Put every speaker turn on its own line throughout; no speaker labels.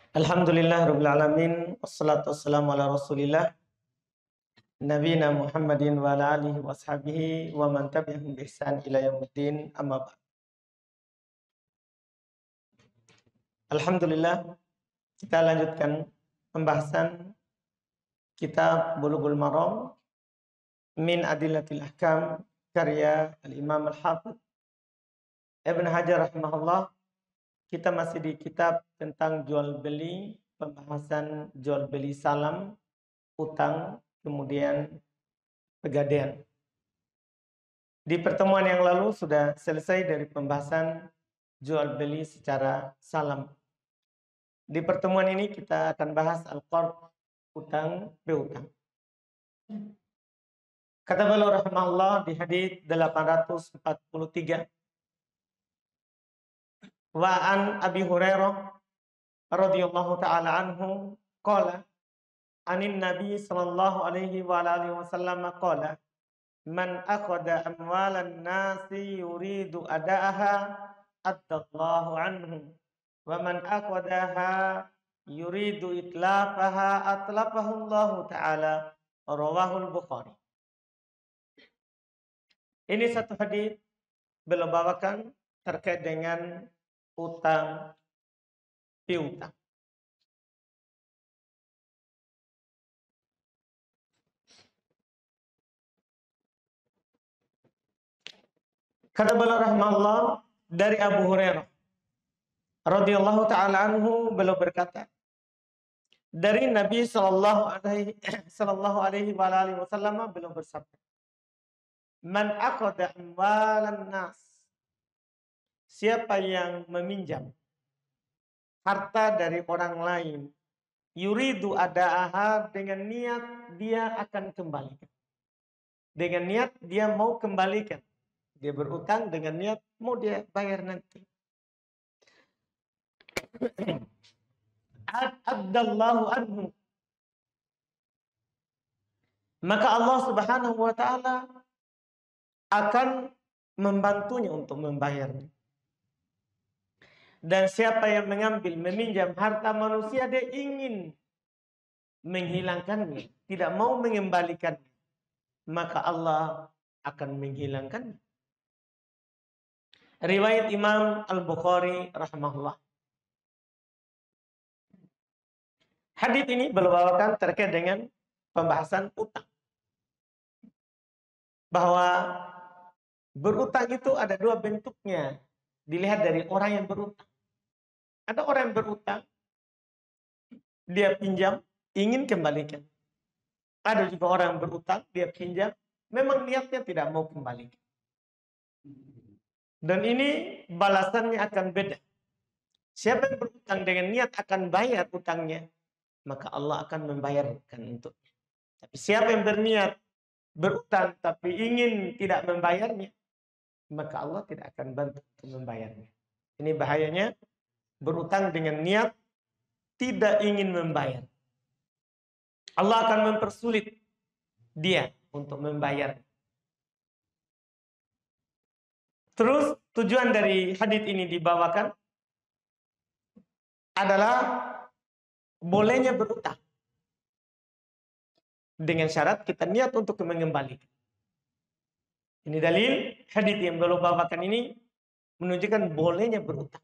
Alhamdulillah rabbil alamin wassalatu wassalamu ala Rasulillah nabiyina Muhammadin wa ala alihi washabihi wa man tabi'ahum bi ihsan ila yaumiddin amma ba'd. Alhamdulillah kita lanjutkan pembahasan kitab Bulughul Maram min Adillatil Ahkam karya Al-Imam Al-Hafidz Ibn Hajar rahimahullah. Kita masih di kitab tentang jual beli, pembahasan jual beli salam, utang, kemudian pegadaian. Di pertemuan yang lalu sudah selesai dari pembahasan jual beli secara salam. Di pertemuan ini kita akan bahas al-qard, utang piutang. Kata beliau rahimahullah di hadits 843, wa an Abi Hurairah radhiyallahu taala anhu qala anin nabi sallallahu alaihi wa alihi wasallam qala man akhadha amwalan nasi yuridu adaaha addallahu anhu wa man akhadaha yuridu itlafaha atlafahu Allah taala, rawahul Bukhari. Ini satu hadis beliau bawakan terkait dengan utang piutang. Kata beliau rahimahullah dari Abu Hurairah radhiyallahu taala anhu, beliau berkata dari Nabi sallallahu alaihi wasallam, beliau bersabda, man akhadha amwalan nas, siapa yang meminjam harta dari orang lain, yuridu adaaha, dengan niat dia akan kembalikan, dengan niat dia mau kembalikan. Dia berutang dengan niat mau dia bayar nanti. Addallahu anhu, maka Allah Subhanahu wa taala akan membantunya untuk membayarnya. Dan siapa yang mengambil, meminjam harta manusia, dia ingin menghilangkannya, tidak mau mengembalikannya, maka Allah akan menghilangkannya. Riwayat Imam Al-Bukhari rahimahullah. Hadis ini beliau bawakan terkait dengan pembahasan utang. Bahwa berutang itu ada dua bentuknya. Dilihat dari orang yang berutang. Ada orang yang berutang, dia pinjam, ingin kembalikan. Ada juga orang yang berutang, dia pinjam, memang niatnya tidak mau kembalikan. Dan ini balasannya akan beda. Siapa yang berutang dengan niat akan bayar utangnya, maka Allah akan membayarkan untuknya. Tapi siapa yang berniat berutang tapi ingin tidak membayarnya, maka Allah tidak akan bantu untuk membayarnya. Ini bahayanya berutang dengan niat tidak ingin membayar. Allah akan mempersulit dia untuk membayar. Terus tujuan dari hadis ini dibawakan adalah bolehnya berutang dengan syarat kita niat untuk mengembalikan. Ini dalil hadis yang beliau bawakan ini menunjukkan bolehnya berutang.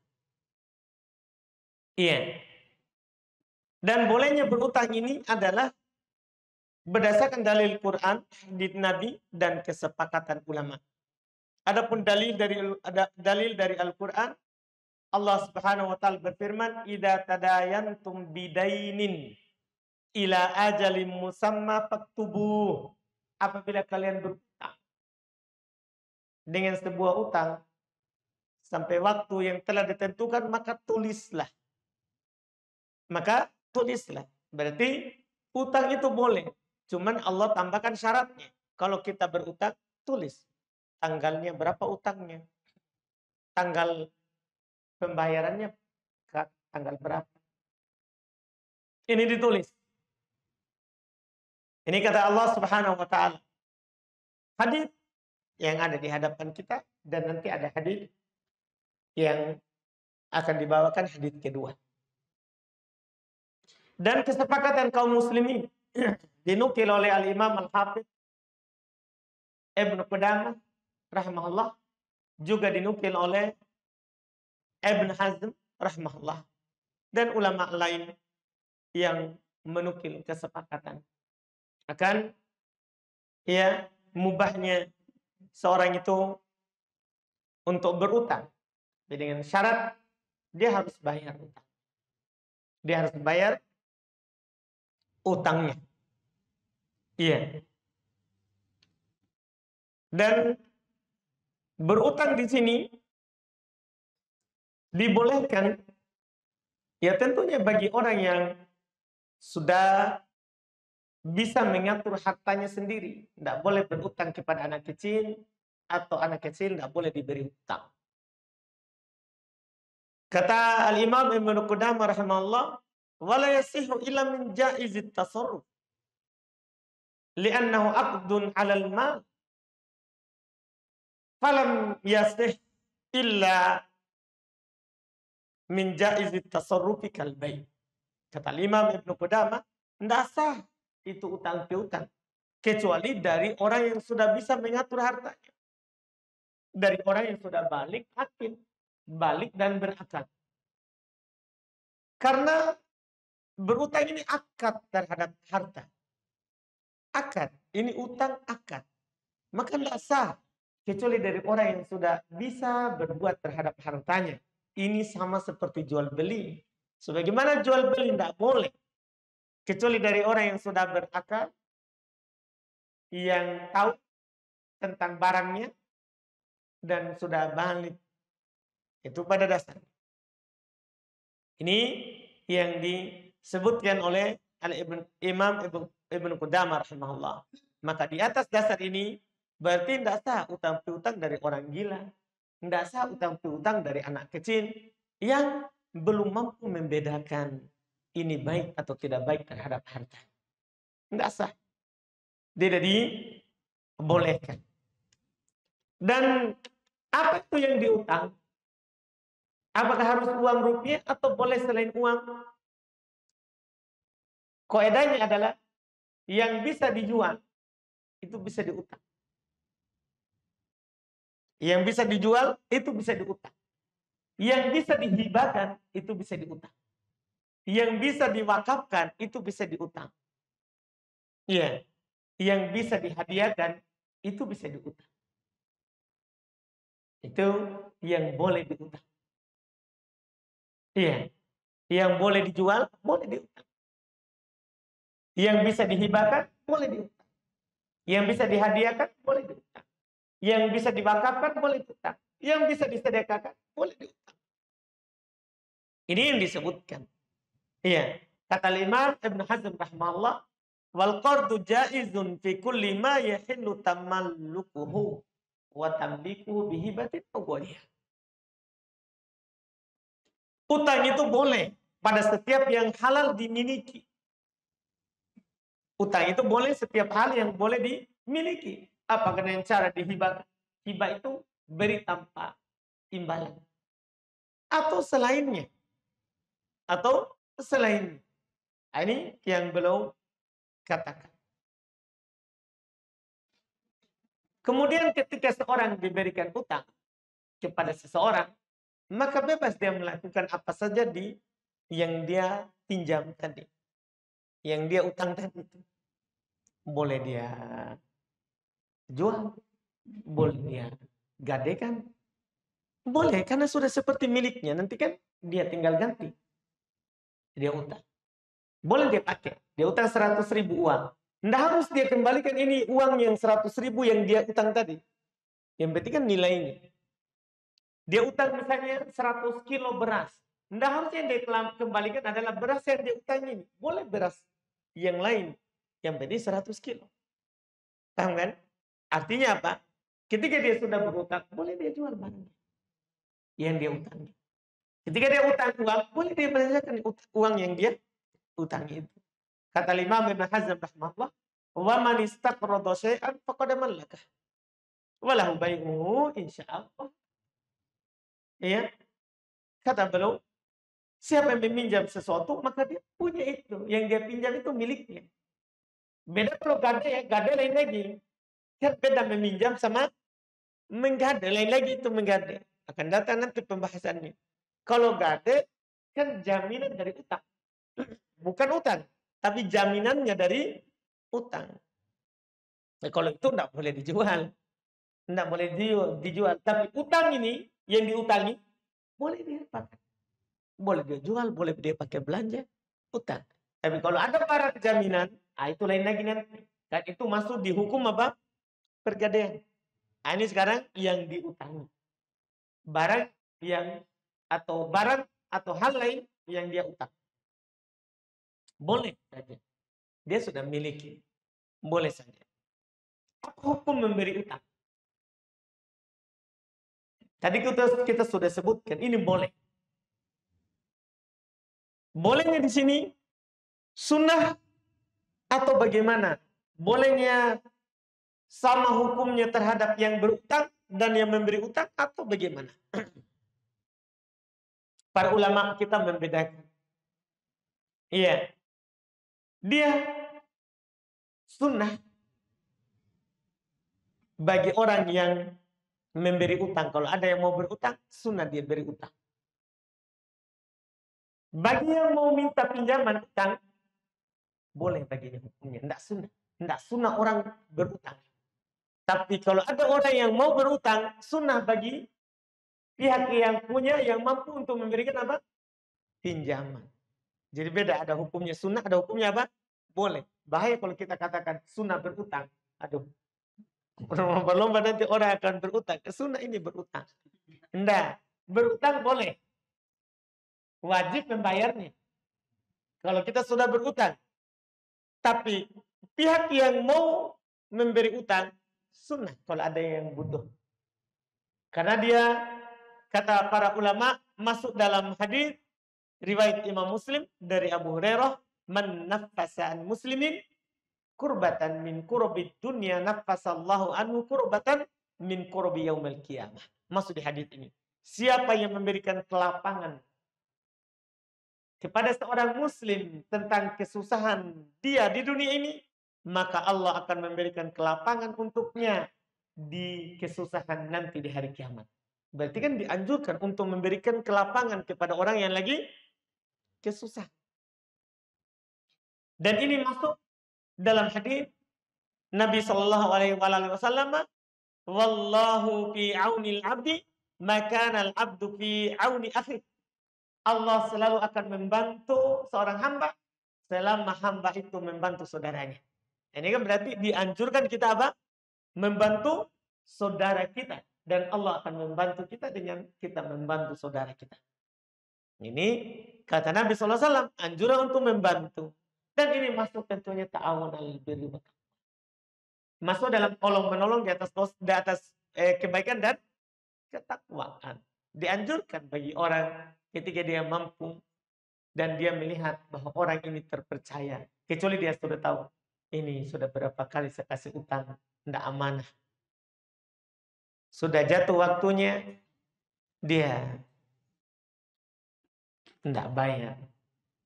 Iya. Dan bolehnya berutang ini adalah berdasarkan dalil Quran, hadis Nabi, dan kesepakatan ulama. Adapun dalil dari Al-Quran, Allah Subhanahu wa taala berfirman, "Idza tadayantum bidainin ila ajalin musamma faktubuh." Apabila kalian berutang dengan sebuah utang sampai waktu yang telah ditentukan, maka tulislah. Maka tulislah. Berarti utang itu boleh. Cuman Allah tambahkan syaratnya. Kalau kita berutang, tulis. Tanggalnya berapa utangnya. Tanggal pembayarannya tanggal berapa. Ini ditulis. Ini kata Allah Subhanahu wa taala. Hadis yang ada di hadapan kita, dan nanti ada hadis yang akan dibawakan, hadis kedua. Dan kesepakatan kaum muslimin dinukil oleh Al-Imam Al-Hafidz Ibnu Qudamah rahimahullah, juga dinukil oleh Ibn Hazm rahimahullah, dan ulama lain yang menukil kesepakatan akan ya mubahnya seorang itu untuk berutang. Jadi dengan syarat dia harus bayar utang. Dia harus bayar utangnya. Iya. Dan berutang di sini dibolehkan ya tentunya bagi orang yang sudah bisa mengatur hartanya sendiri. Tidak boleh berutang kepada anak kecil, atau anak kecil tidak boleh diberi utang. Kata Al-Imam Ibnu Qudamah rahimahullah, wala yasihu illa min jaizit tasarruf li'annahu aqdun 'alal mal falam yasih illa min jaizit tasarrufi kal bai'. Kata Imam Ibnu Qudamah, tidak sah itu utang piutang kecuali dari orang yang sudah bisa mengatur hartanya, dari orang yang sudah balik akil, balik dan berakal. Karena berutang ini akad terhadap harta. Akad, ini utang akad. Maka tidak sah kecuali dari orang yang sudah bisa berbuat terhadap hartanya. Ini sama seperti jual beli. Sebagaimana jual beli tidak boleh kecuali dari orang yang sudah berakal, yang tahu tentang barangnya dan sudah balik. Itu pada dasarnya. Ini yang disebutkan oleh Imam Ibnu Qudamah rahimahullah. Maka di atas dasar ini berarti tidak sah utang piutang dari orang gila, tidak sah utang piutang dari anak kecil yang belum mampu membedakan ini baik atau tidak baik terhadap harta. Tidak sah. Tidak dibolehkan. Dan apa itu yang diutang? Apakah harus uang rupiah atau boleh selain uang? Kaidahnya adalah yang bisa dijual itu bisa diutang. Yang bisa dijual itu bisa diutang. Yang bisa dihibahkan itu bisa diutang. Yang bisa diwakafkan itu bisa diutang. Iya. Yang bisa dihadiahkan itu bisa diutang. Itu yang boleh diutang. Iya. Yang boleh dijual boleh diutang. Yang bisa dihibahkan boleh diutang. Yang bisa dihadiahkan boleh diutang. Yang bisa diwakafkan boleh diutang. Yang bisa disedekahkan boleh diutang. Ini yang disebutkan. Iya. Kata Imam Ibn Hazm rahimahullah, wal qardu jaizun fi kulli ma yahillu tamallukuhu wa tamliku bihibatin awwaliyah. Utang itu boleh pada setiap yang halal dimiliki. Utang itu boleh setiap hal yang boleh dimiliki. Apa dengan cara dihibahkan? Hibah itu beri tanpa imbalan. Atau selainnya. Atau selainnya. Ini yang belum katakan. Kemudian ketika seorang diberikan utang kepada seseorang, maka bebas dia melakukan apa saja yang dia pinjam tadi. Yang dia utang tadi itu. Boleh dia jual, boleh dia gadekan, boleh karena sudah seperti miliknya. Nanti kan dia tinggal ganti. Dia utang. Boleh dia pakai. Dia utang 100.000 uang. Nggak harus dia kembalikan ini uang yang 100.000 yang dia utang tadi. Yang penting kan nilainya. Dia utang misalnya 100 kilo beras. Nggak harus yang dia kembalikan adalah beras yang dia utang ini. Boleh beras yang lain. Yang penting 100 kilo. Paham kan? Artinya apa? Ketika dia sudah berutang, boleh dia jual barangnya yang dia utangi. Ketika dia utang uang, boleh dia belanjakan uang yang dia utangi itu. Kata Imam Ibn Hazm rahimahullah, wa man istaqrada syai'an faqad mallakah. Walahu bai'uhu insyaallah. Ya. Kata beliau, siapa yang meminjam sesuatu, maka dia punya punya itu, yang dia pinjam itu miliknya. Beda kalau gade ya, gade lain lagi. Kan beda meminjam sama menggade, lain lagi itu menggade. Akan datang nanti pembahasannya. Kalau gade kan jaminan dari utang. Bukan utang, tapi jaminannya dari utang. Nah, kalau itu tidak boleh dijual. Tidak boleh dijual. Tapi utang ini, yang diutangi, boleh dipakai. Boleh dia jual, boleh dia pakai belanja. Utang. Tapi kalau ada barang jaminan, itu lain lagi nanti. Dan itu masuk di hukum apa? Pergadaian. Ini sekarang yang diutangi. Barang atau hal lain yang dia utang. Boleh saja. Dia sudah miliki. Boleh saja. Apa hukum memberi utang? Tadi kita sudah sebutkan, ini boleh. Bolehnya di sini sunnah atau bagaimana? Bolehnya sama hukumnya terhadap yang berutang dan yang memberi utang atau bagaimana? Para ulama kita membedakan. Iya. Dia sunnah bagi orang yang memberi utang. Kalau ada yang mau berutang, sunnah dia beri utang. Bagi yang mau minta pinjaman utang, boleh baginya hukumnya. Tidak sunnah orang berutang. Tapi kalau ada orang yang mau berutang, sunnah bagi pihak yang punya, yang mampu untuk memberikan apa? Pinjaman. Jadi beda, ada hukumnya sunnah, ada hukumnya apa? Boleh. Bahaya kalau kita katakan sunnah berutang. Aduh, berlomba-lomba nanti orang akan berutang. Sunnah ini berutang. Enggak, berutang boleh. Wajib membayarnya. Kalau kita sudah berutang. Tapi pihak yang mau memberi utang, sunnah kalau ada yang butuh. Karena dia, kata para ulama, masuk dalam hadis riwayat Imam Muslim dari Abu Hurairah, man naffasa an muslimin kurbatan min kurbi dunya naffasallahu anhu kurbatan min kurbi yaumil qiyamah. Masuk di hadis ini. Siapa yang memberikan kelapangan kepada seorang muslim tentang kesusahan dia di dunia ini, maka Allah akan memberikan kelapangan untuknya di kesusahan nanti di hari kiamat. Berarti kan dianjurkan untuk memberikan kelapangan kepada orang yang lagi kesusahan. Dan ini masuk dalam hadis Nabi Shallallahu Alaihi Wasallam, wallahu fi aunil abdi, maka al abdu fi auni akhi. Allah selalu akan membantu seorang hamba selama hamba itu membantu saudaranya. Ini kan berarti dianjurkan kita apa? Membantu saudara kita. Dan Allah akan membantu kita dengan kita membantu saudara kita. Ini kata Nabi SAW, anjuran untuk membantu. Dan ini masuk tentunya ta'awun alal birri wa taqwa. Masuk dalam tolong menolong di atas kebaikan dan ketakwaan. Dianjurkan bagi orang ketika dia mampu dan dia melihat bahwa orang ini terpercaya. Kecuali dia sudah tahu, ini sudah berapa kali saya kasih utang, tidak amanah. Sudah jatuh waktunya, dia tidak bayar.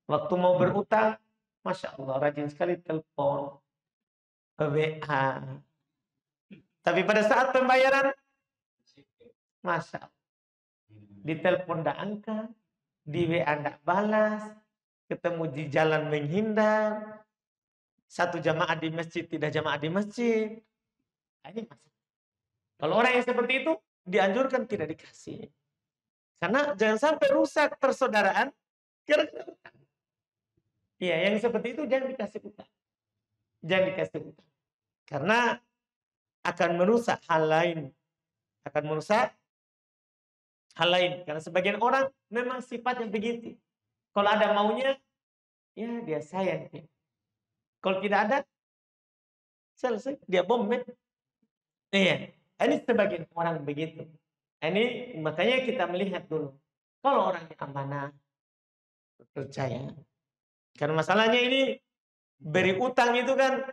Waktu mau berutang, Masya Allah, rajin sekali telepon, WA. Tapi pada saat pembayaran, Masya Allah, ditelepon tidak angkat, di WA tidak balas, ketemu di jalan menghindar, satu jamaah di masjid tidak jamaah di masjid. Ini masalah. Kalau orang yang seperti itu dianjurkan tidak dikasih. Karena jangan sampai rusak persaudaraan gara-gara utang. Iya, yang seperti itu jangan dikasih utang. Jangan dikasih utang. Karena akan merusak hal lain. Akan merusak hal lain. Karena sebagian orang memang sifatnya begitu. Kalau ada maunya, ya dia sayang. Kalau tidak ada, selesai. Dia bomet. Iya. Ini sebagian orang begitu. Ini makanya kita melihat dulu. Kalau orangnya amanah, percaya. Karena masalahnya ini beri utang itu kan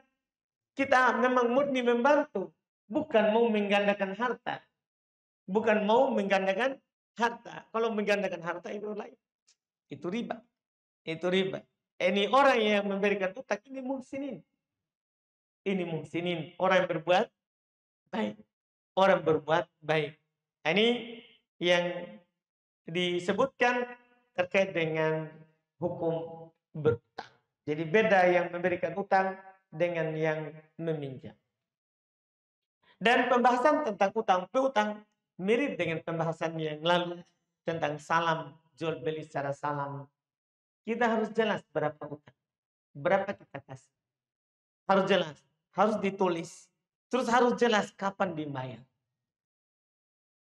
kita memang murni membantu. Bukan mau menggandakan harta. Bukan mau menggandakan harta. Kalau menggandakan harta itu lain. Itu riba. Itu riba. Ini orang yang memberikan utang, ini muhsinin. Ini muhsinin, orang yang berbuat baik. Orang berbuat baik. Nah, ini yang disebutkan terkait dengan hukum berutang. Jadi beda yang memberikan utang dengan yang meminjam. Dan pembahasan tentang utang piutang mirip dengan pembahasan yang lalu tentang salam, jual beli secara salam. Kita harus jelas berapa utang, berapa kita kasih. Harus jelas, harus ditulis. Terus harus jelas kapan dibayar.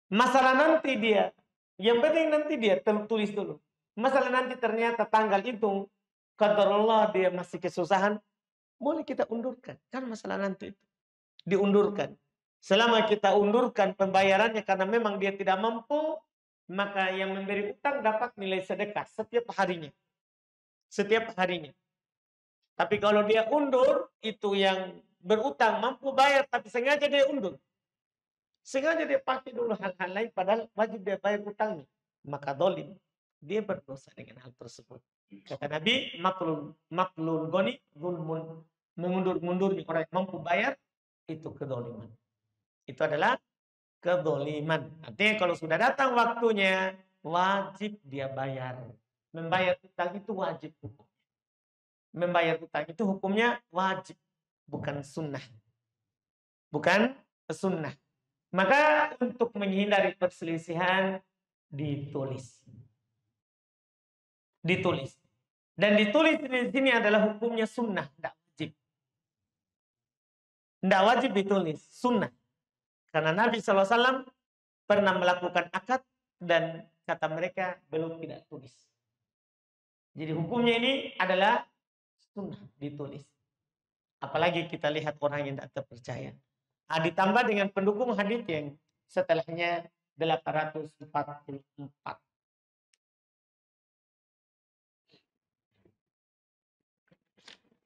Masalah nanti dia, yang penting nanti dia tulis dulu. Masalah nanti ternyata tanggal itu, qadarullah dia masih kesusahan, boleh kita undurkan. Kan masalah nanti itu diundurkan. Selama kita undurkan pembayarannya karena memang dia tidak mampu, maka yang memberi utang dapat nilai sedekah setiap harinya. Setiap harinya. Tapi kalau dia undur, itu yang berutang mampu bayar, tapi sengaja dia undur. Sengaja dia pakai dulu hal-hal lain, padahal wajib dia bayar utangnya. Maka dolim. Dia berdosa dengan hal tersebut. Kata Nabi, maklul goni, zulmun. Mengundur-mundurnya orang yang mampu bayar, itu kedoliman. Itu adalah kedoliman. Artinya kalau sudah datang waktunya, wajib dia bayar. Membayar utang itu wajib hukum. Membayar utang itu hukumnya wajib, bukan sunnah. Bukan sunnah. Maka untuk menghindari perselisihan, ditulis. Ditulis. Dan ditulis di sini adalah hukumnya sunnah, tidak wajib. Tidak wajib ditulis, sunnah. Karena Nabi SAW pernah melakukan akad dan kata mereka belum tidak tulis. Jadi hukumnya ini adalah sunnah ditulis. Apalagi kita lihat orang yang tidak terpercaya. Ditambah dengan pendukung hadis yang setelahnya 844.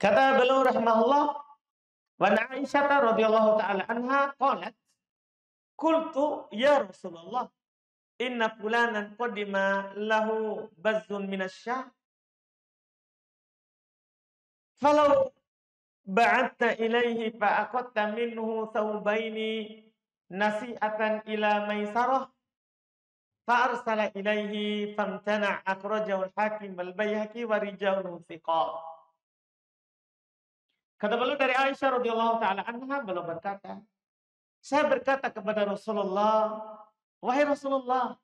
Kata beliau rahimahullah, wa Aisyah radhiyallahu taala anha qalat, qultu ya Rasulullah, inna fulanan qadima lahu bazzun minasy-syah falau ba'atta ilaihi fa'aqatta minhu thawbaini nasi'atan ila maisarah fa'arsala ilaihi famtana' akhrajahu al-Hakim wal-Baihaqi wa rijaluhu thiqat. Kata beliau dari Aisyah radhiyallahu taala anha, beliau berkata, saya berkata kepada Rasulullah, wahai Rasulullah,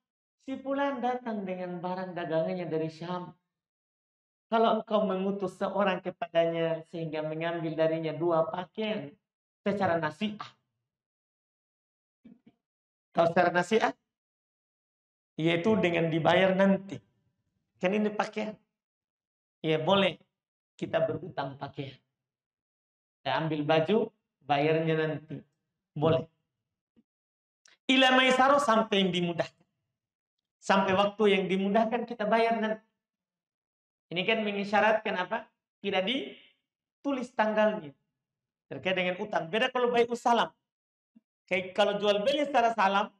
si fulan datang dengan barang dagangannya dari Syam. Kalau engkau mengutus seorang kepadanya sehingga mengambil darinya 2 pakaian secara nasi'ah. Kalau secara nasi'ah, yaitu dengan dibayar nanti. Kan ini pakaian. Ya boleh kita berutang pakaian. Kita ambil baju, bayarnya nanti. Boleh. Ila maisaro sampai yang dimudahkan. Sampai waktu yang dimudahkan kita bayar nanti. Ini kan mengisyaratkan apa? Tidak ditulis tanggalnya. Terkait dengan utang. Beda kalau baik salam. Kayak kalau jual beli secara salam,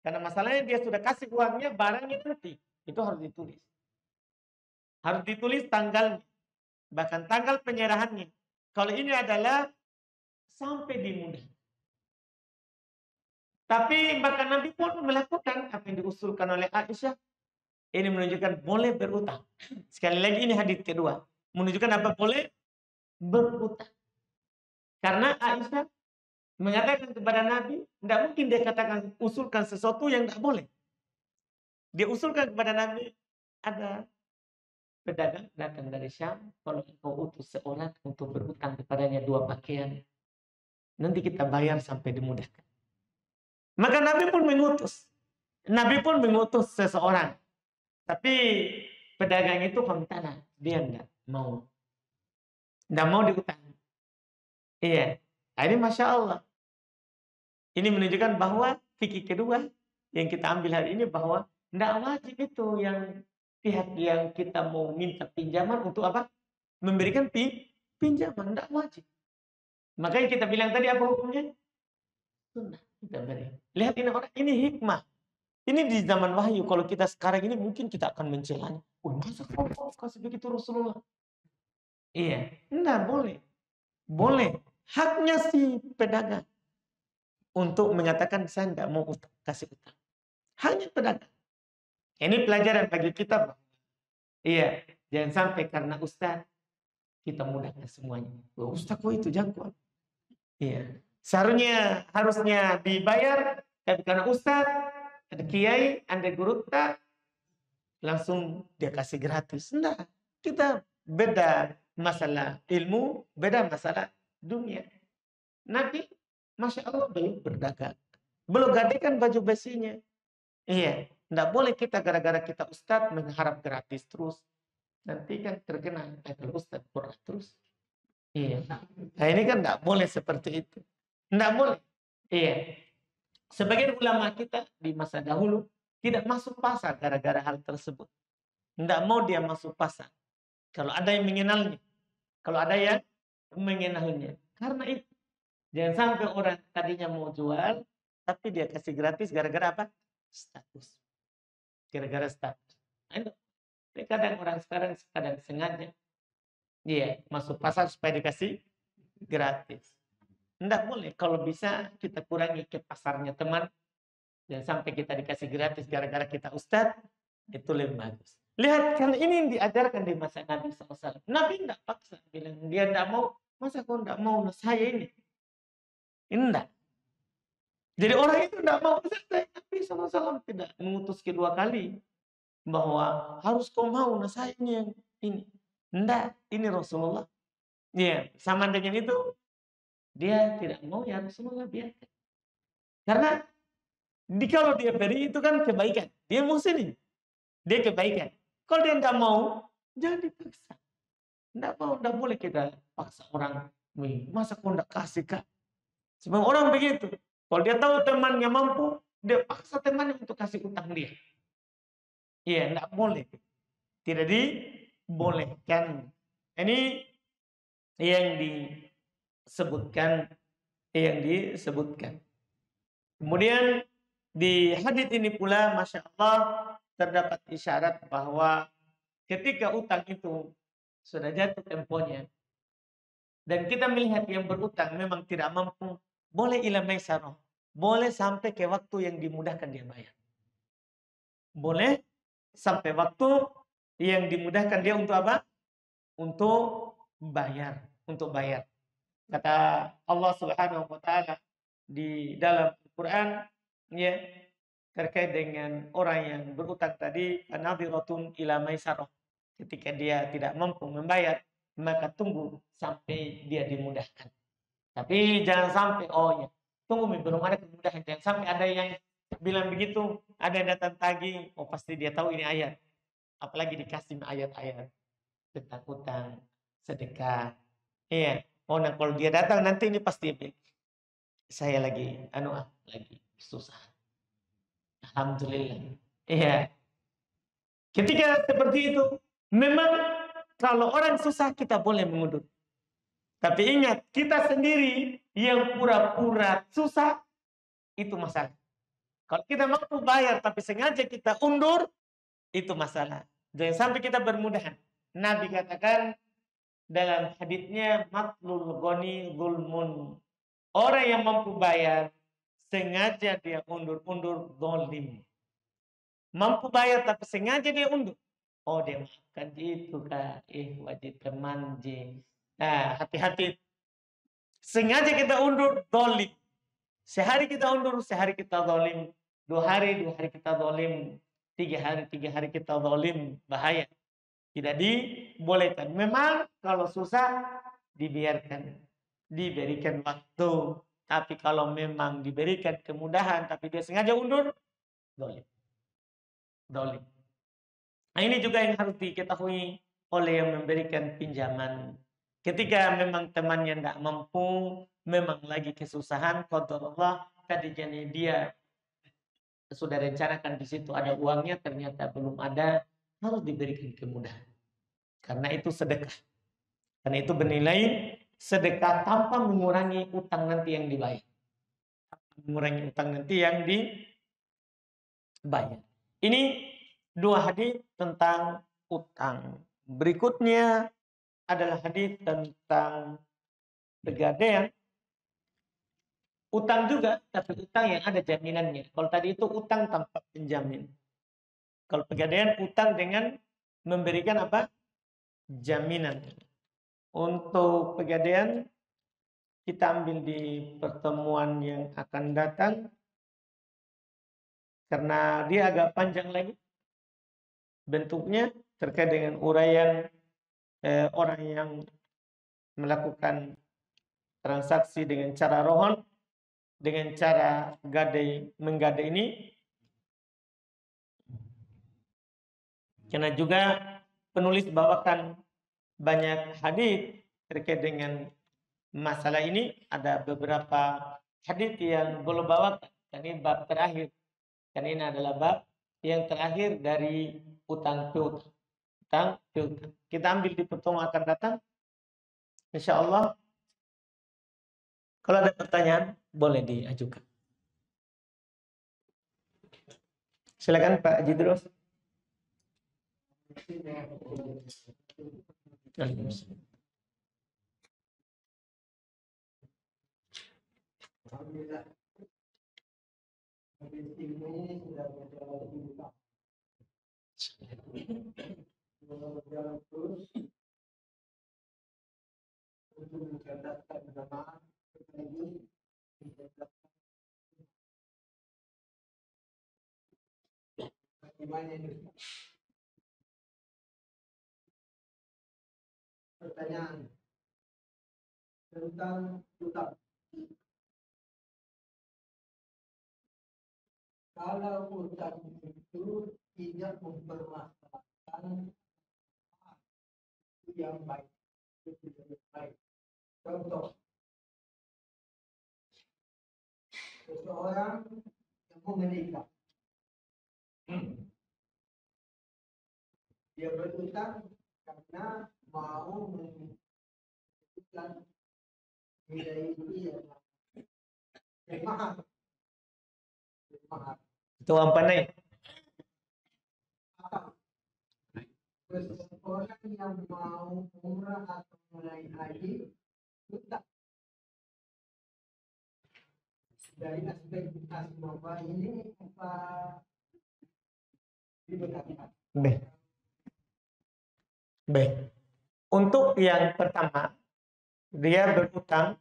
karena masalahnya dia sudah kasih uangnya, barangnya nanti. Itu harus ditulis. Harus ditulis tanggalnya. Bahkan tanggal penyerahannya. Kalau ini adalah sampai dimudahkan. Tapi bahkan Nabi pun melakukan apa yang diusulkan oleh Aisyah. Ini menunjukkan boleh berutang. Sekali lagi ini hadis kedua. Menunjukkan apa? Boleh berutang. Karena Aisyah mengatakan kepada Nabi, tidak mungkin dia katakan usulkan sesuatu yang tidak boleh. Dia usulkan kepada Nabi, ada pedagang datang dari Syam, kalau engkau utus seorang untuk berutang kepadanya 2 pakaian, nanti kita bayar sampai dimudahkan. Maka Nabi pun mengutus. Nabi pun mengutus seseorang. Tapi pedagang itu famtana, dia enggak mau. Enggak mau diutang. Iya. Nah, ini Masya Allah. Ini menunjukkan bahwa fikih kedua yang kita ambil hari ini bahwa enggak wajib itu yang pihak yang kita mau minta pinjaman untuk apa? Memberikan pinjaman, enggak wajib. Makanya kita bilang tadi apa hukumnya? Sunnah kita beri. Lihat ini orang, ini hikmah. Ini di zaman wahyu. Kalau kita sekarang ini mungkin kita akan mencelanya. Masa kau kasih begitu Rasulullah? Iya, enggak boleh. Boleh. Haknya si pedagang untuk menyatakan saya enggak mau kasih utang. Haknya pedagang. Ini pelajaran bagi kita, Bang. Iya, jangan sampai karena Ustaz kita mudahkan semuanya. Oh, Ustaz kok itu jangkauan. Iya. Seharusnya harusnya dibayar, tapi karena Ustaz, ada kiai, ada guru tak, langsung dia kasih gratis. Enggak. Kita beda masalah ilmu, beda masalah dunia. Nabi, Masya Allah, belum berdagang. Belum gadekan baju besinya. Iya. Enggak boleh kita gara-gara kita Ustaz mengharap gratis terus. Nanti kan terkena kalau Ustaz kurang terus. Iya. Nah ini kan enggak boleh seperti itu. Enggak boleh. Iya. Sebagian ulama kita di masa dahulu tidak masuk pasar gara-gara hal tersebut. Enggak mau dia masuk pasar. Kalau ada yang mengenalnya. Kalau ada yang mengenalnya. Karena itu. Jangan sampai orang tadinya mau jual, tapi dia kasih gratis gara-gara apa? Status. Gara-gara status. Nah, itu. Kadang orang sekarang kadang sengaja. Iya, masuk pasar supaya dikasih gratis. Enggak boleh. Kalau bisa kita kurangi ke pasarnya teman. Jangan sampai kita dikasih gratis gara-gara kita ustadz. Itu lebih bagus. Lihat, kan ini yang diajarkan di masa Nabi SAW. Nabi enggak paksa. Bilang dia enggak mau. Masa kau enggak mau saya ini? Enggak. Jadi orang itu enggak mau. Nabi SAW tidak mengutus kedua kali. Bahwa harus kau mau saya yang ini. Enggak. Ini Rasulullah. Iya, sama dengan itu. Dia tidak mau, ya Rasulullah biarkan. Karena kalau dia beri itu kan kebaikan. Dia muslim. Dia kebaikan. Kalau dia tidak mau, jangan dipaksa. Tidak mau, tidak boleh kita paksa orang. Masa kau tidak kasih, Kak? Sebab orang begitu. Kalau dia tahu temannya mampu, dia paksa temannya untuk kasih utang dia. Iya, tidak boleh. Tidak dibolehkan. Ini yang disebutkan. Kemudian di hadits ini pula, Masya Allah, terdapat isyarat bahwa ketika utang itu sudah jatuh temponya, dan kita melihat yang berutang memang tidak mampu, boleh ila maisarah, boleh sampai ke waktu yang dimudahkan dia bayar. Boleh sampai waktu yang dimudahkan dia untuk apa? Untuk bayar. Kata Allah Subhanahu wa taala di dalam Al-Qur'an, ya, terkait dengan orang yang berutang tadi, anadhiratun ila maisarah. Ketika dia tidak mampu membayar, maka tunggu sampai dia dimudahkan. Tapi jangan sampai tunggu belum ada kemudahan. Jangan sampai ada yang bilang begitu, ada yang datang tagih, pasti dia tahu ini ayat. Apalagi dikasih ayat-ayat tentang utang, sedekah. Iya. Nah kalau dia datang nanti ini pasti saya lagi lagi susah. Alhamdulillah. Iya. Ketika seperti itu, memang kalau orang susah kita boleh mengundur. Tapi ingat, kita sendiri yang pura-pura susah itu masalah. Kalau kita mampu bayar tapi sengaja kita undur, itu masalah. Jangan sampai kita bermudahan. Nabi katakan dalam haditsnya, matlul ghani zulmun. Orang yang mampu bayar sengaja dia undur-undur zalim. Mampu bayar tapi sengaja dia undur. Dia maafkan itu, Kak. Wajib teman je. Nah, hati-hati. Sengaja kita undur zalim. Sehari kita undur, sehari kita zalim. 2 hari kita zalim. 3 hari kita zalim. Bahaya. Tidak dibolehkan. Memang kalau susah dibiarkan. Diberikan waktu. Tapi kalau memang diberikan kemudahan tapi dia sengaja undur, zalim. Nah ini juga yang harus diketahui oleh yang memberikan pinjaman. Ketika memang temannya tidak mampu, memang lagi kesusahan, qadarullah, tadinya dia sudah rencanakan di situ ada uangnya, ternyata belum ada, harus diberikan kemudahan. Karena itu sedekah. Karena itu bernilai sedekah tanpa mengurangi utang nanti yang dibayar. Mengurangi utang nanti yang dibayar. Ini 2 hadis tentang utang. Berikutnya adalah hadis tentang pegadaian. Utang juga, tapi utang yang ada jaminannya. Kalau tadi itu utang tanpa penjamin. Kalau pegadaian utang dengan memberikan apa? Jaminan. Untuk pegadaian kita ambil di pertemuan yang akan datang karena dia agak panjang lagi bentuknya terkait dengan uraian orang yang melakukan transaksi dengan cara rohon, dengan cara menggadai ini. Karena juga penulis bawakan banyak hadis terkait dengan masalah ini. Ada beberapa hadis yang belum bawakan. Ini bab terakhir. Karena ini adalah bab yang terakhir dari utang piutang. Utang piutang. Kita ambil di pertemuan akan datang. Insya Allah. Kalau ada pertanyaan, boleh diajukan. Silakan Pak Jidros.
Alhamdulillah. Ini sudah berjalan terus untuk mencerdatkan jemaah ini. Bagaimana ini? Pertanyaan tentang utang. Kalau utang itu tidak mempermasalahkan yang baik, itu tidak baik. Contoh, seseorang yang mau menikah, dia berutang karena mau menunjukkan nilai dia mahal.
Itu apa nih?
Seseorang yang mau umrah atau mulai haji utang. Dari aspek asmaba ini apa dibenarkan?
Baik. Untuk yang pertama, dia berutang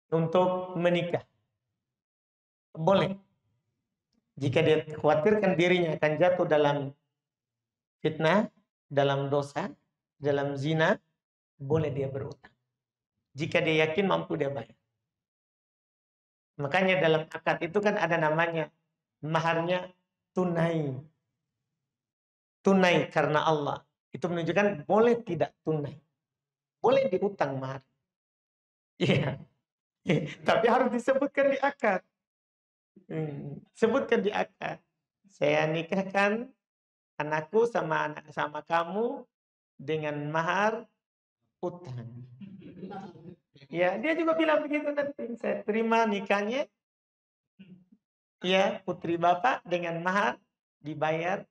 untuk menikah. Boleh. Jika dia khawatirkan dirinya akan jatuh dalam fitnah, dalam dosa, dalam zina, boleh dia berutang. Jika dia yakin mampu dia bayar. Makanya dalam akad itu kan ada namanya maharnya tunai. Tunai karena Allah. Itu menunjukkan boleh tidak tunai. Boleh diutang mahar. Iya. Tapi harus disebutkan di akad. Sebutkan di akad. Saya nikahkan anakku sama kamu dengan mahar utang. Ya, dia juga bilang begitu nanti. Saya terima nikahnya. Ya, putri bapak dengan mahar dibayar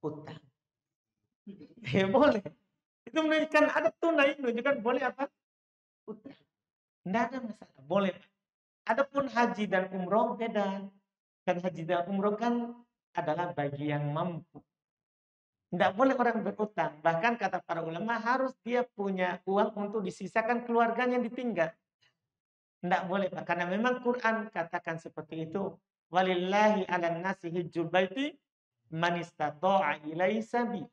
utang. Ya, boleh. Itu menunjukkan ada tunai, menunjukkan boleh apa? Utang. Tidak ada masalah, boleh. Adapun haji dan umroh beda. Kan haji dan umroh kan adalah bagi yang mampu. Tidak boleh orang berutang. Bahkan kata para ulama harus dia punya uang untuk disisakan keluarganya yang ditinggal. Tidak boleh Pak. Karena memang Quran katakan seperti itu. Walillahi ala nasi hijjul baiti man istata'a ilaihi sabila.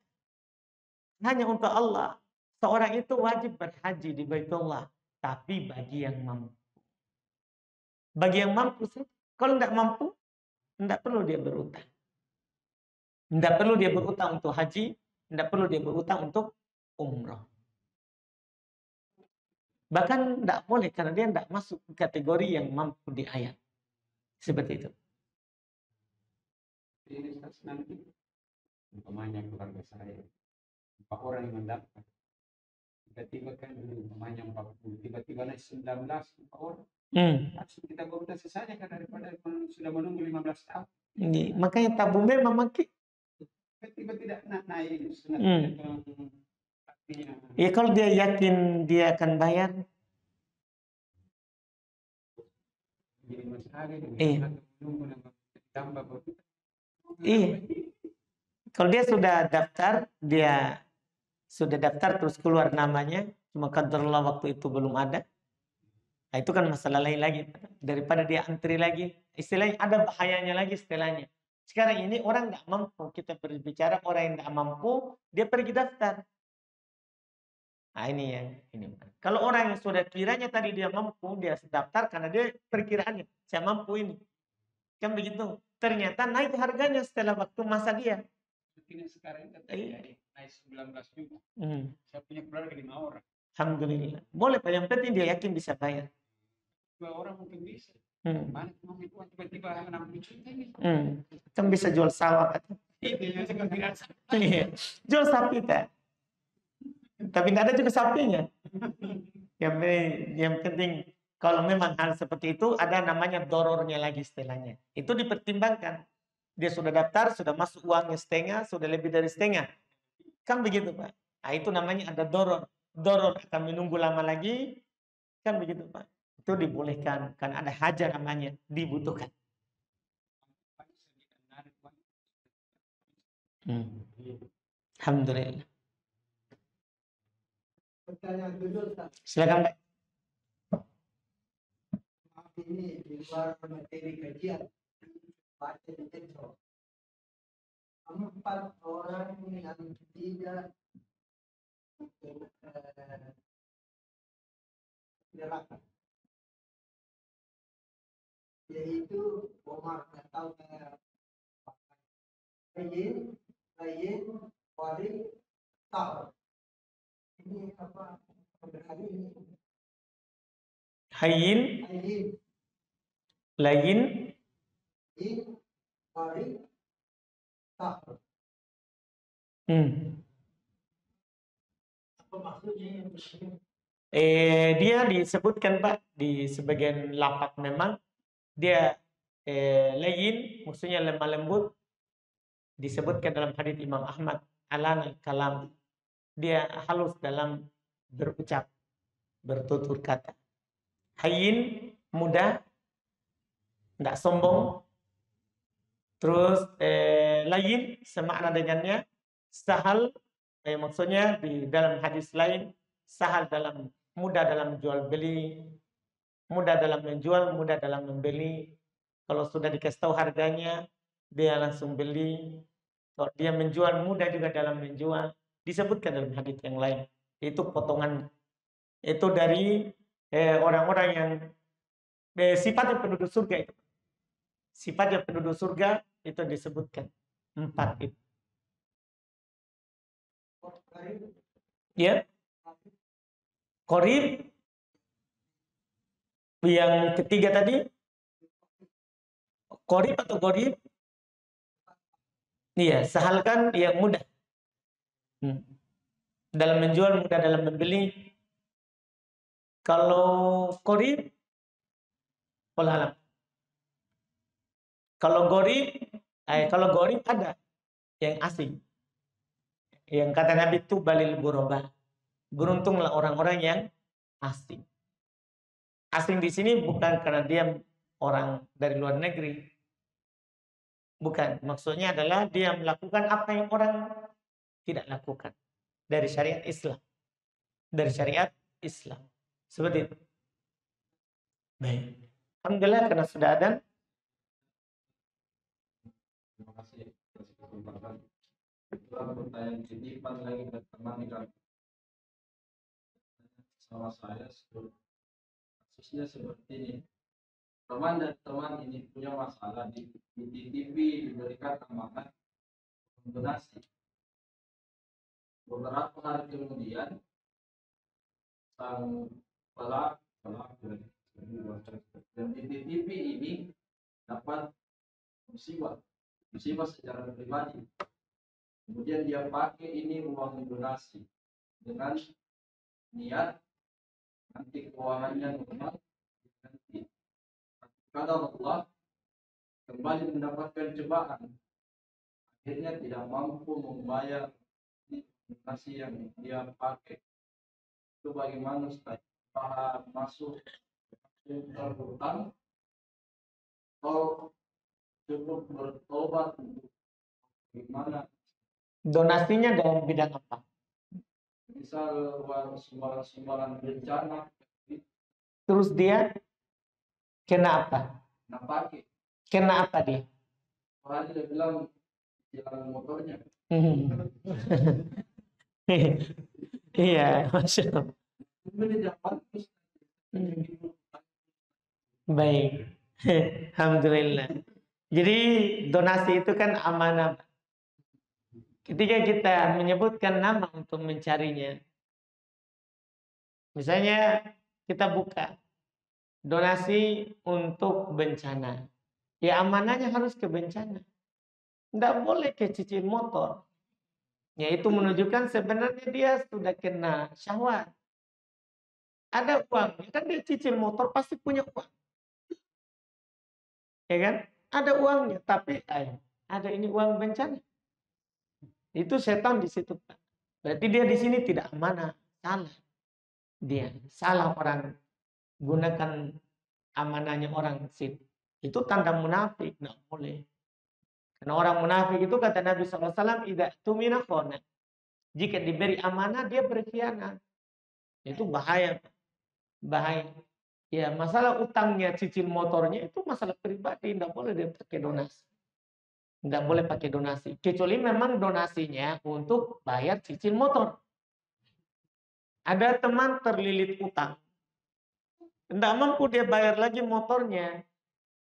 Hanya untuk Allah. Seorang itu wajib berhaji di Baitullah. Tapi bagi yang mampu. Bagi yang mampu sih. Kalau tidak mampu, tidak perlu dia berutang. Tidak perlu dia berutang untuk haji. Tidak perlu dia berutang untuk umroh. Bahkan tidak boleh karena dia tidak masuk kategori yang mampu di ayat. Seperti itu.
Ini nanti umpamanya keluarga saya 4 orang yang mendaftar, tiba-tiba kan umpamanya 40, tiba-tiba naik 19 orang. Langsung kita komunikasi saja kan daripada sudah menunggu 15 tahun.
Ini, makanya tabung memang
Tiba-tiba tidak naik
Ya kalau dia yakin dia akan bayar,
Jadi masalah ini.
iya.
Menunggu tambah.
Iya. Kalau dia sudah daftar terus keluar namanya, cuma qadarullah waktu itu belum ada. Nah, itu kan masalah lain lagi. Daripada dia antri lagi, istilahnya ada bahayanya lagi istilahnya. Sekarang ini orang tidak mampu, kita berbicara orang yang tidak mampu, dia pergi daftar. Nah ini yang ini. Kalau orang yang sudah kiranya tadi dia mampu, dia daftar karena dia perkiraannya, saya mampu ini. Kan begitu. Ternyata naik harganya setelah waktu masa dia.
Mungkin sekarang kan
Iya.
naik 19 juta.
Hmm.
Saya punya keluarga 5 orang.
Alhamdulillah. Boleh Pak, yang penting dia yakin bisa bayar.
2 orang mungkin bisa.
Hmm.
Mana mau itu tiba-tiba 60 juta ini.
Kan bisa jual sawah.
Itu yang saya bilang.
Iya. Jual sapi tak? Tapi tidak ada juga sapinya. Yang penting kalau memang hal seperti itu ada namanya dorornya lagi istilahnya. Itu dipertimbangkan. Dia sudah daftar, sudah masuk uangnya setengah, sudah lebih dari setengah. Kan begitu Pak. Nah, itu namanya ada doror. Doror akan menunggu lama lagi. Kan begitu Pak. Itu dibolehkan. Kan ada haja namanya. Dibutuhkan. Alhamdulillah.
Pertanyaan kedua, Ustaz.
Silakan Pak.
Maaf ini di luar materi kajian. Baca di TikTok. 4 orang yang tidak neraka, yaitu Omar atau Lain, Wali, Tahu. Ini apa? Ini
Hayyin, layin,
Wali, Tahu. Apa maksudnya?
Dia disebutkan Pak di sebagian lafaz memang dia layin, maksudnya lemah lembut, disebutkan dalam hadis Imam Ahmad alan kalam, dia halus dalam berucap, bertutur kata. Hayyin, mudah, tidak sombong. Terus layin semakna dengannya sahal, maksudnya di dalam hadis lain sahal dalam mudah dalam jual beli, mudah dalam menjual, mudah dalam membeli. Kalau sudah dikasih tahu harganya, dia langsung beli. Kalau dia menjual, mudah juga dalam menjual. Disebutkan dalam hadis yang lain. Itu potongan. Itu dari orang-orang yang sifatnya penduduk surga itu. Sifatnya penduduk surga itu disebutkan 4 itu. Ya. Qorib. Yang ketiga tadi qorib atau qorib? Iya, sahalkan yang mudah. Dalam menjual, mudah dalam membeli. Kalau qorib, wallahualam. Kalau gorib ada yang asing. Yang kata Nabi itu balil ghuraba. Beruntunglah orang-orang yang asing. Asing di sini bukan karena dia orang dari luar negeri. Bukan. Maksudnya adalah dia melakukan apa yang orang tidak lakukan. Dari syariat Islam. Dari syariat Islam. Seperti itu. Baik. Alhamdulillah karena sudah ada.
Terima kasih atas kesempatan. Setelah pertanyaan titipan lagi berteman dengan sama saya, kasusnya seperti ini. Teman dan teman ini punya masalah di TV diberikan amanah donasi. Beberapa hari kemudian sang pelaku dan di TV ini dapat musibah secara pribadi. Kemudian dia pakai ini uang donasi dengan niat nanti keuangannya normal, nanti kalau Allah kembali mendapatkan cobaan, akhirnya tidak mampu membayar
donasi yang dia pakai itu bagaimana Ustaz? Apakah masuk hutang atau cukup bertobat? Gimana?
Donasinya dalam bidang apa?
Misal sumbangan bencana,
Terus dia kena apa?
nah pakai.
Kena apa dia?
Orang dia bilang jalan motornya.
Iya, Masya Allah.
Ini jangan
Baik. Alhamdulillah. Jadi donasi itu kan amanah. Ketika kita menyebutkan nama untuk mencarinya, misalnya kita buka donasi untuk bencana, ya amanahnya harus ke bencana. Tidak boleh ke cicil motor. Ya itu menunjukkan sebenarnya dia sudah kena syahwat. Ada uangnya, kan dia cicil motor pasti punya uang. Ya kan? Ada uangnya, tapi ada ini uang bencana. Itu setan di situ, Pak. Berarti dia di sini tidak amanah, salah. Dia salah orang gunakan amanahnya orang situ. Itu tanda munafik, tidak boleh. Karena orang munafik itu kata Nabi SAW, tidak tumina khona. Jika diberi amanah dia berkhianat. Itu bahaya, Pak. Bahaya. Ya masalah utangnya cicil motornya itu masalah pribadi, tidak boleh dia pakai donasi. Tidak boleh pakai donasi. Kecuali memang donasinya untuk bayar cicil motor. Ada teman terlilit utang. Tidak mampu dia bayar lagi motornya.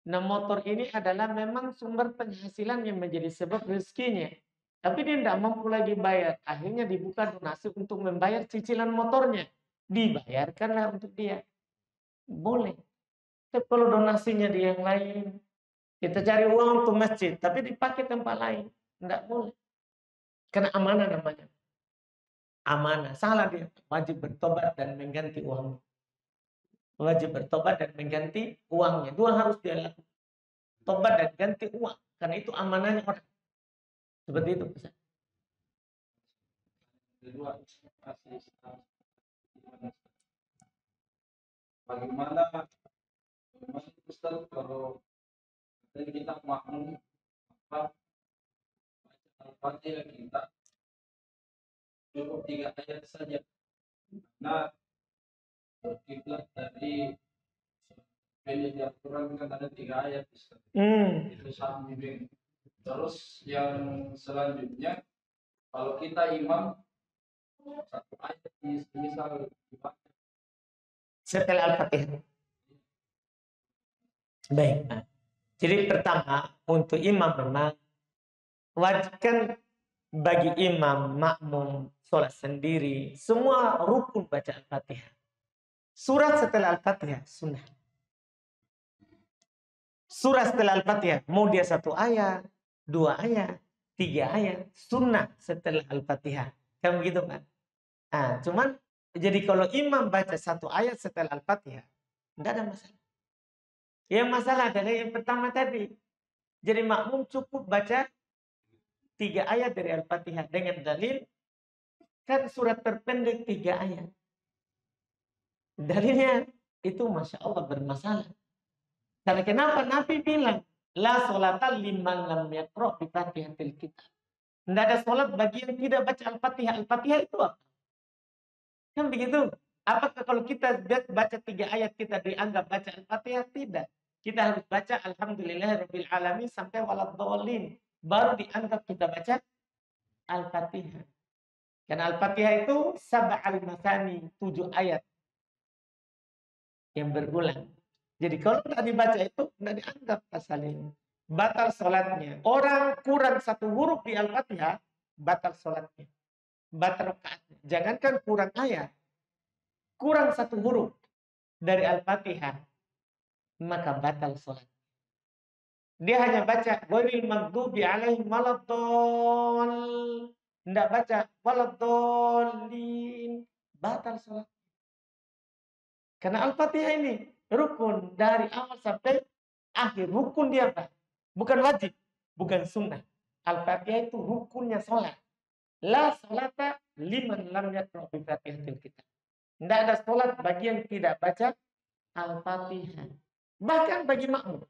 Nah motor ini adalah memang sumber penghasilan yang menjadi sebab rezekinya. Tapi dia tidak mampu lagi bayar. Akhirnya dibuka donasi untuk membayar cicilan motornya. Dibayarkanlah untuk dia. Boleh. Tapi kalau donasinya di yang lain, kita cari uang untuk masjid, tapi dipakai tempat lain. Tidak boleh. Karena amanah namanya. Amanah. Salah dia. Wajib bertobat dan mengganti uangnya. Wajib bertobat dan mengganti uangnya. Dua harus dia lakukan. Tobat dan ganti uang. Karena itu amanahnya orang. Seperti itu.
kedua bagaimana Ustaz kalau kita makmum apa Al-Fatihah kita cukup 3 ayat saja. Nah, berkiblat dari pilih di Al-Quran kan ada 3 ayat Ustaz. Itu satu bimbing. Terus yang selanjutnya kalau kita imam 1 ayat misal
Setelah Al-Fatihah. Baik. Jadi pertama, untuk imam memang wajibkan bagi imam, makmum, sholat sendiri, semua rukun baca Al-Fatihah. Surat setelah Al-Fatihah, sunnah. Surat setelah Al-Fatihah, mau dia 1 ayat, 2 ayat, 3 ayat, sunnah setelah Al-Fatihah. Kan begitu kan? Nah, cuman jadi kalau imam baca 1 ayat setelah Al-Fatihah, tidak ada masalah. Yang masalah adalah yang pertama tadi. Jadi makmum cukup baca 3 ayat dari Al-Fatihah dengan dalil kan surat terpendek 3 ayat. Dalilnya itu Masya Allah bermasalah. Karena kenapa Nabi bilang la sholata liman lam yaqra bi Fatihatil kitab. Tidak ada sholat bagi yang tidak baca Al-Fatihah. Al-Fatihah itu apa? Kan begitu. Apakah kalau kita baca 3 ayat kita dianggap baca Al-Fatihah? Tidak. Kita harus baca Alhamdulillahirabbil alamin sampai waladhdallin. Baru dianggap kita baca Al-Fatihah. Karena Al-Fatihah itu sab'al masani, 7 ayat yang berulang. Jadi kalau tidak dibaca itu tidak dianggap pasal ini. Batal sholatnya. Orang kurang 1 huruf di Al-Fatihah, batal sholatnya. Batal rakaatnya. Jangankan kurang ayat. Kurang 1 huruf dari Al-Fatihah, maka batal sholat. Dia hanya baca ghairil maghdubi alaihim waladdallin. Tidak baca waladdallin. Batal sholat. Karena Al-Fatihah ini rukun dari awal sampai akhir. Rukun dia apa? Bukan wajib, bukan sunnah. Al-Fatihah itu rukunnya sholat. La salata liman lam yaqra' bi Fatihatil Kitab. Tidak ada salat bagi yang tidak baca Al-Fatihah. Bahkan bagi makmum.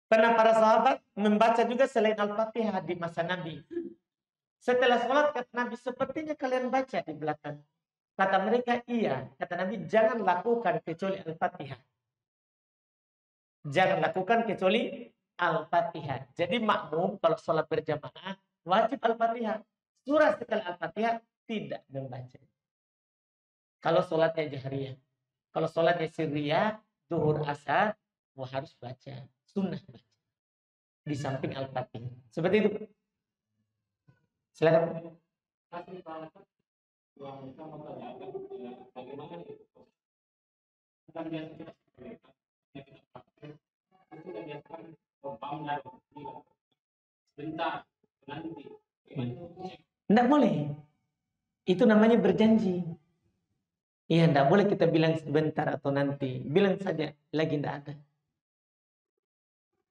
Pernah para sahabat membaca juga selain Al-Fatihah di masa Nabi. Setelah sholat, kata Nabi, sepertinya kalian baca di belakang. Kata mereka, iya. Kata Nabi, jangan lakukan kecuali Al-Fatihah. Jangan lakukan kecuali Al-Fatihah. Jadi makmum kalau sholat berjamaah, wajib Al-Fatihah. Surah setelah Al-Fatihah, tidak membaca. Kalau sholatnya jahriyah. Kalau sholatnya sirriyah, zuhur asar, harus baca. Sunnah baca. Di samping Al-Fatihah. Seperti itu. Silakan. Tidak boleh. Itu namanya berjanji. Iya, tidak boleh kita bilang sebentar atau nanti. Bilang saja, lagi tidak ada.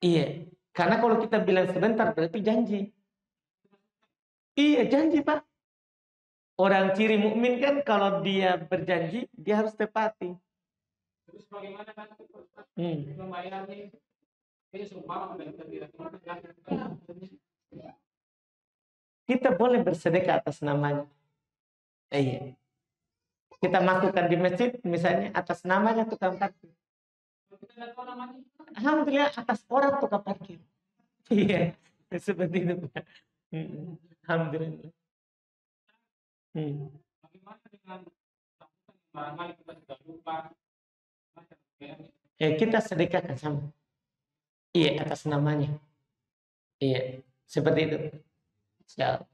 Iya, karena kalau kita bilang sebentar berarti janji. Iya, janji Pak. Orang ciri mukmin kan kalau dia berjanji, dia harus tepati.
Terus bagaimana kan
membayarnya? Kita boleh bersedekah atas namanya. Iya. Kita masukkan di masjid, misalnya atas namanya tukang parkir. Alhamdulillah atas orang tukang parkir. Iya, seperti itu. Alhamdulillah.
Bagaimana dengan barangkali kita sudah lupa?
Kita sedekahkan sama. Iya, atas namanya. Iya, seperti itu. Siap.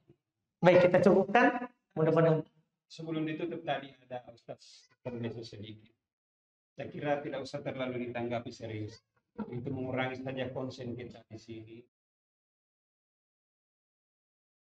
Baik, kita cukupkan. Mudah-mudahan.
Sebelum ditutup tadi ada Ustaz Terdesu sedikit. Saya kira tidak usah terlalu ditanggapi serius. Itu mengurangi saja konsen kita di sini.